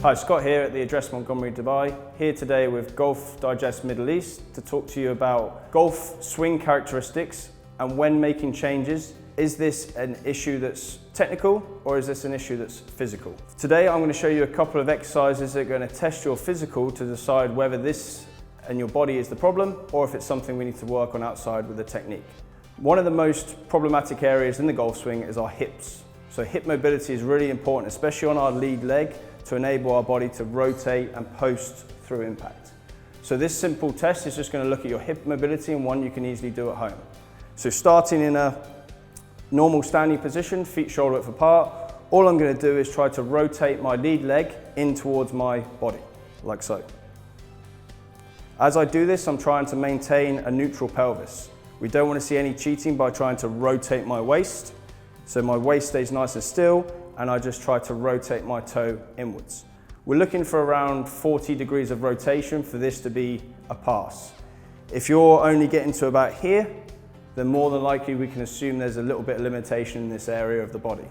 Hi, Scott here at the address Montgomerie Dubai, here today with Golf Digest Middle East to talk to you about golf swing characteristics and when making changes. Is this an issue that's technical or is this an issue that's physical? Today I'm going to show you a couple of exercises that are going to test your physical to decide whether this and your body is the problem or if it's something we need to work on outside with the technique. One of the most problematic areas in the golf swing is our hips. So hip mobility is really important, especially on our lead leg, to enable our body to rotate and post through impact. So this simple test is just going to look at your hip mobility and one you can easily do at home. So starting in a normal standing position, feet shoulder width apart, all I'm going to do is try to rotate my lead leg in towards my body, like so. As I do this, I'm trying to maintain a neutral pelvis. We don't want to see any cheating by trying to rotate my waist. So my waist stays nice and still, and I just try to rotate my toe inwards. We're looking for around 40 degrees of rotation for this to be a pass. If you're only getting to about here, then more than likely we can assume there's a little bit of limitation in this area of the body.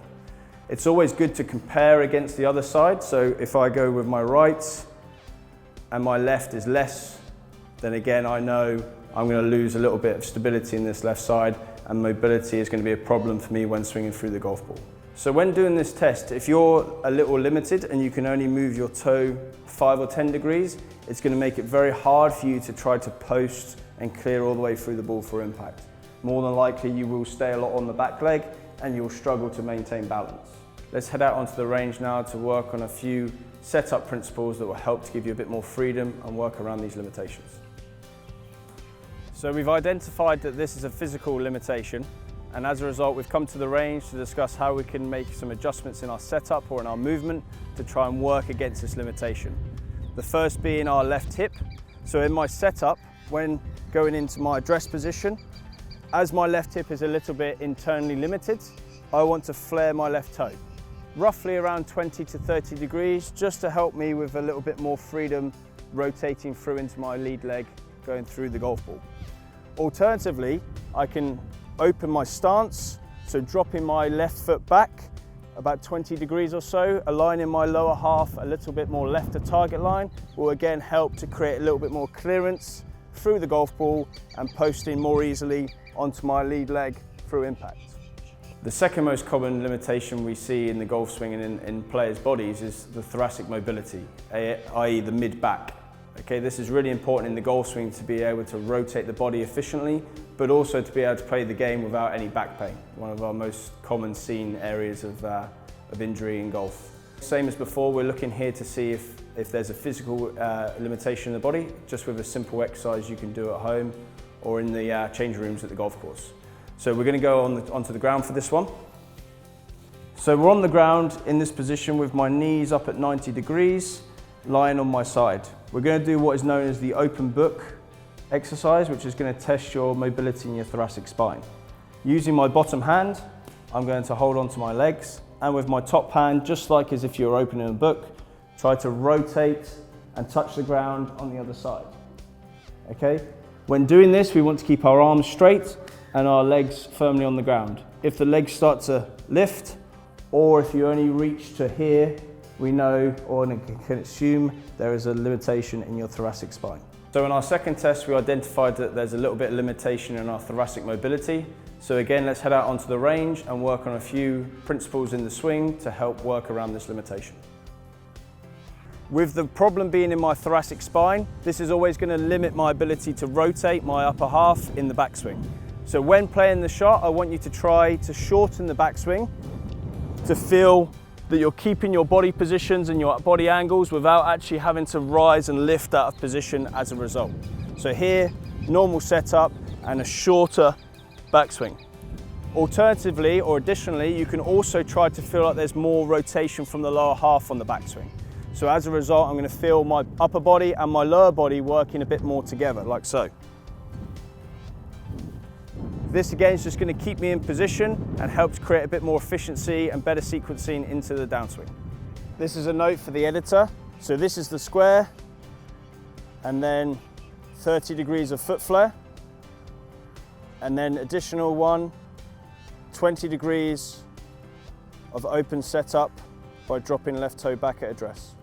It's always good to compare against the other side. So if I go with my right and my left is less, then again I know I'm going to lose a little bit of stability in this left side, and mobility is going to be a problem for me when swinging through the golf ball. So when doing this test, if you're a little limited and you can only move your toe 5 or 10 degrees, it's going to make it very hard for you to try to post and clear all the way through the ball for impact. More than likely you will stay a lot on the back leg and you'll struggle to maintain balance. Let's head out onto the range now to work on a few setup principles that will help to give you a bit more freedom and work around these limitations. So we've identified that this is a physical limitation, and as a result we've come to the range to discuss how we can make some adjustments in our setup or in our movement to try and work against this limitation. The first being our left hip. So in my setup, when going into my address position, as my left hip is a little bit internally limited, I want to flare my left toe, roughly around 20 to 30 degrees, just to help me with a little bit more freedom rotating through into my lead leg, going through the golf ball. Alternatively, I can open my stance, so dropping my left foot back about 20 degrees or so, aligning my lower half a little bit more left to target line, will again help to create a little bit more clearance through the golf ball and posting more easily onto my lead leg through impact. The second most common limitation we see in the golf swing and in players' bodies is the thoracic mobility, i.e. the mid-back. Okay, this is really important in the golf swing to be able to rotate the body efficiently, but also to be able to play the game without any back pain, one of our most common seen areas of injury in golf. Same as before, we're looking here to see if there's a physical limitation in the body, just with a simple exercise you can do at home or in the change rooms at the golf course. So we're going to go onto the ground for this one. So we're on the ground in this position with my knees up at 90 degrees, lying on my side. We're going to do what is known as the open book exercise, which is going to test your mobility in your thoracic spine. Using my bottom hand, I'm going to hold onto my legs, and with my top hand, just like as if you were opening a book, try to rotate and touch the ground on the other side. Okay? When doing this, we want to keep our arms straight and our legs firmly on the ground. If the legs start to lift, or if you only reach to here, we know or can assume there is a limitation in your thoracic spine. So in our second test, we identified that there's a little bit of limitation in our thoracic mobility. So again, let's head out onto the range and work on a few principles in the swing to help work around this limitation. With the problem being in my thoracic spine, this is always going to limit my ability to rotate my upper half in the backswing. So when playing the shot, I want you to try to shorten the backswing to feel that you're keeping your body positions and your body angles without actually having to rise and lift out of position as a result. So here, normal setup and a shorter backswing. Alternatively, or additionally, you can also try to feel like there's more rotation from the lower half on the backswing. So as a result, I'm going to feel my upper body and my lower body working a bit more together, like so. This again is just going to keep me in position and helps create a bit more efficiency and better sequencing into the downswing. This is a note for the editor. So this is the square, and then 30 degrees of foot flare, and then additional one, 20 degrees of open setup by dropping left toe back at address.